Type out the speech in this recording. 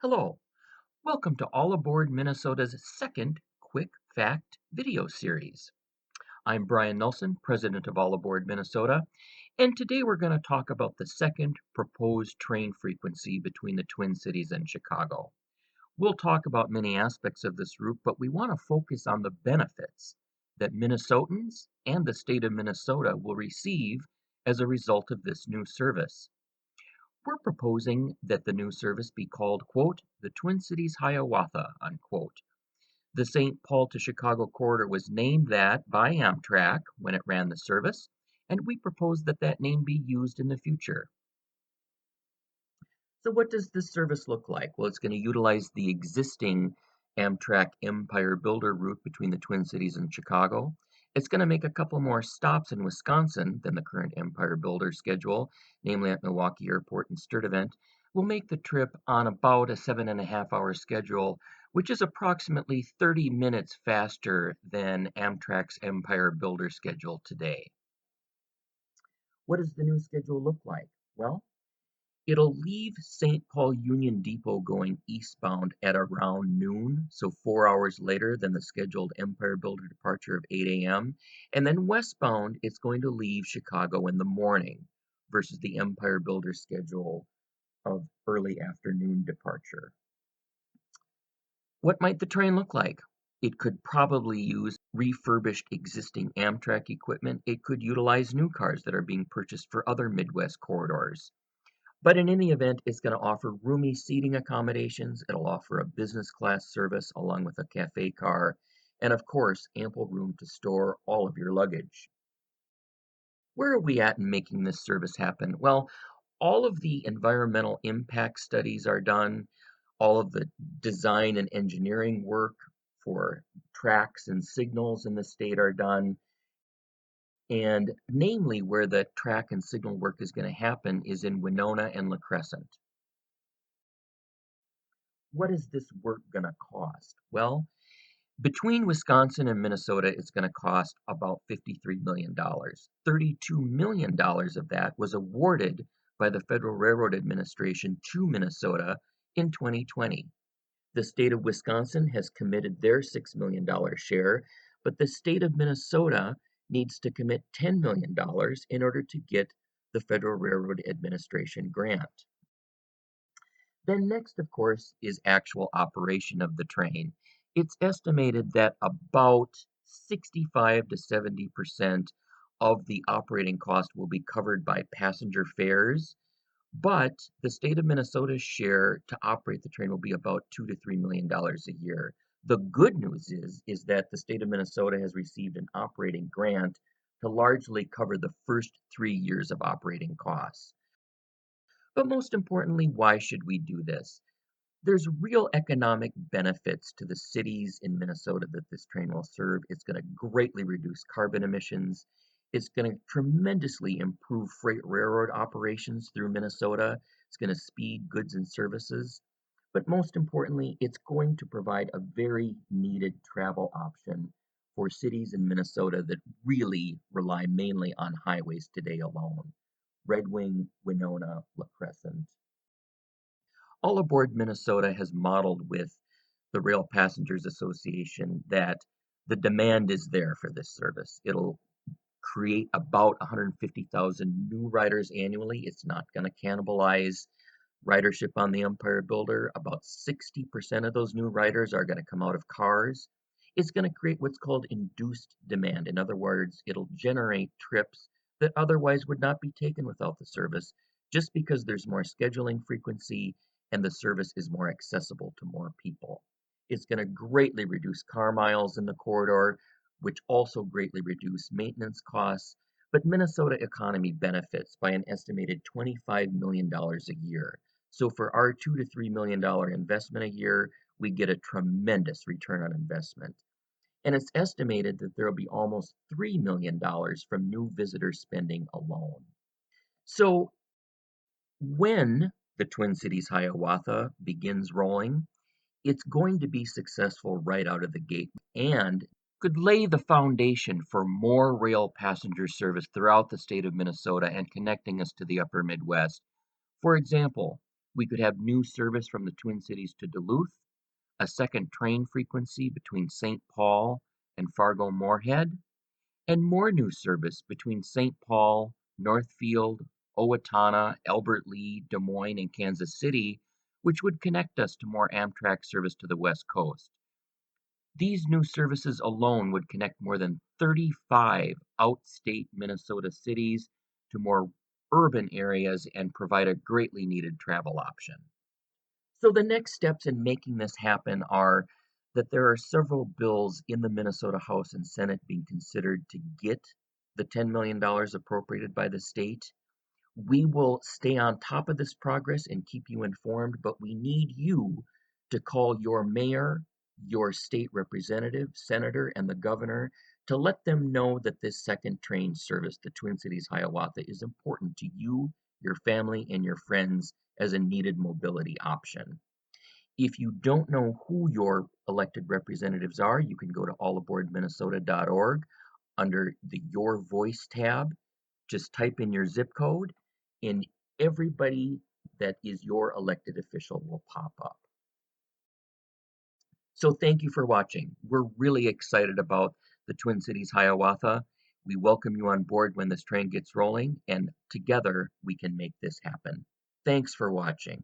Hello, welcome to All Aboard Minnesota's second Quick Fact video series. I'm Brian Nelson, president of All Aboard Minnesota, and today we're going to talk about the second proposed train frequency between the Twin Cities and Chicago. We'll talk about many aspects of this route, but we want to focus on the benefits that Minnesotans and the state of Minnesota will receive as a result of this new service. We're proposing that the new service be called, quote, the Twin Cities Hiawatha, unquote. The St. Paul to Chicago corridor was named that by Amtrak when it ran the service, and we propose that that name be used in the future. So what does this service look like? Well, it's going to utilize the existing Amtrak Empire Builder route between the Twin Cities and Chicago. It's going to make a couple more stops in Wisconsin than the current Empire Builder schedule, namely at Milwaukee Airport and Sturtevant. We'll make the trip on about a 7.5 hour schedule, which is approximately 30 minutes faster than Amtrak's Empire Builder schedule today. What does the new schedule look like? Well, it'll leave St. Paul Union Depot going eastbound at around noon, so 4 hours later than the scheduled Empire Builder departure of 8 a.m. And then westbound, it's going to leave Chicago in the morning versus the Empire Builder schedule of early afternoon departure. What might the train look like? It could probably use refurbished existing Amtrak equipment. It could utilize new cars that are being purchased for other Midwest corridors. But in any event, it's going to offer roomy seating accommodations. It'll offer a business class service along with a cafe car, and of course, ample room to store all of your luggage. Where are we at in making this service happen? Well, all of the environmental impact studies are done, all of the design and engineering work for tracks and signals in the state are done. And namely, where the track and signal work is going to happen is in Winona and La Crescent. What is this work going to cost? Well, between Wisconsin and Minnesota, it's going to cost about $53 million. $32 million of that was awarded by the Federal Railroad Administration to Minnesota in 2020. The state of Wisconsin has committed their $6 million share, but the state of Minnesota needs to commit $10 million in order to get the Federal Railroad Administration grant. Then next, of course, is actual operation of the train. It's estimated that about 65 to 70% of the operating cost will be covered by passenger fares, but the state of Minnesota's share to operate the train will be about $2 to $3 million a year. The good news is that the state of Minnesota has received an operating grant to largely cover the first 3 years of operating costs. But most importantly, why should we do this? There's real economic benefits to the cities in Minnesota that this train will serve. It's going to greatly reduce carbon emissions. It's going to tremendously improve freight railroad operations through Minnesota. It's going to speed goods and services. But most importantly, it's going to provide a very needed travel option for cities in Minnesota that really rely mainly on highways today alone. Red Wing, Winona, La Crescent. All Aboard Minnesota has modeled with the Rail Passengers Association that the demand is there for this service. It'll create about 150,000 new riders annually. It's not going to cannibalize ridership on the Empire Builder. About 60% of those new riders are going to come out of cars. It's going to create what's called induced demand. In other words, it'll generate trips that otherwise would not be taken without the service, just because there's more scheduling frequency and the service is more accessible to more people. It's going to greatly reduce car miles in the corridor, which also greatly reduce maintenance costs. But Minnesota economy benefits by an estimated $25 million a year. So for our $2 to $3 million investment a year, we get a tremendous return on investment. And it's estimated that there will be almost $3 million from new visitor spending alone. So when the Twin Cities Hiawatha begins rolling, it's going to be successful right out of the gate and could lay the foundation for more rail passenger service throughout the state of Minnesota and connecting us to the upper Midwest. For example, We could have new service from the Twin Cities to Duluth, a second train frequency between St. Paul and Fargo-Moorhead, and more new service between St. Paul, Northfield, Owatonna, Albert Lea, Des Moines, and Kansas City, which would connect us to more Amtrak service to the West Coast. These new services alone would connect more than 35 outstate Minnesota cities to more urban areas and provide a greatly needed travel option. So the next steps in making this happen are that there are several bills in the Minnesota House and Senate being considered to get the $10 million appropriated by the state. We will stay on top of this progress and keep you informed, but we need you to call your mayor, your state representative, senator, and the governor to let them know that this second train service to Twin Cities Hiawatha is important to you, your family, and your friends as a needed mobility option. If you don't know who your elected representatives are, you can go to allaboardminnesota.org under the Your Voice tab. Just type in your zip code, and everybody that is your elected official will pop up. So thank you for watching. We're really excited about the Twin Cities Hiawatha. We welcome you on board when this train gets rolling, and together we can make this happen. Thanks for watching.